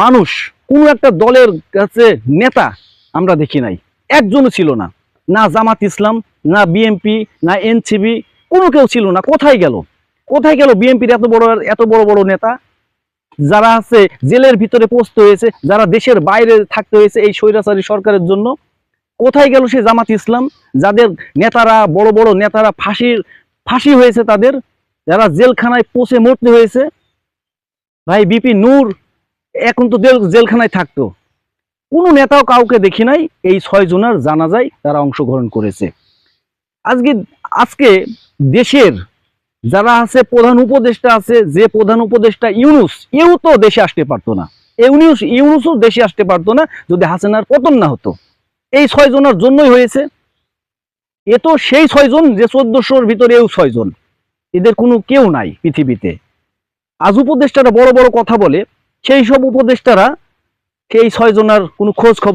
মানুষ, কোনো একটা দলের কাছে নেতা আমরা দেখি নাই, একজনও ছিল না। না জামাত ইসলাম, না বিএনপি, না এনসিপি, কোনো কেউ ছিল না। কোথায় গেল? কোথায় গেল বিএনপির এত বড় বড় নেতা, যারা আছে জেলের ভিতরে পোস্ত হয়েছে, যারা দেশের বাইরে থাকতে হয়েছে এই স্বৈরাচারী সরকারের জন্য? কোথায় গেল সে জামাত ইসলাম, যাদের নেতারা, বড় বড় নেতারা ফাঁসি হয়েছে তাদের, যারা জেলখানায় পচে মরতে হয়েছে? ভাই বিপি নূর এখন তো জেলখানায় থাকতো। কোনো নেতাও কাউকে দেখি নাই এই 6 জনের জানাজায় তারা অংশগ্রহণ করেছে। আজকে আজকে দেশের যারা আছে, প্রধান উপদেষ্টা আছে, যে প্রধান উপদেষ্টা ইউনূস, এও তো দেশে আসতে পারতো না। ইউনূসও দেশে আসতে পারতো না যদি হাসিনার পতন না হতো। এই 6 জনের জন্যই হয়েছে। এ তো সেই 6 জন যে 1400-র ভিতরে এও 6 জন, এদের কোনো কেউ নাই পৃথিবীতে। আজ উপদেষ্টারা বড় বড় কথা বলে, সেই সব উপদেষ্টারা সেই 6 জনের কোনো খোঁজ খবর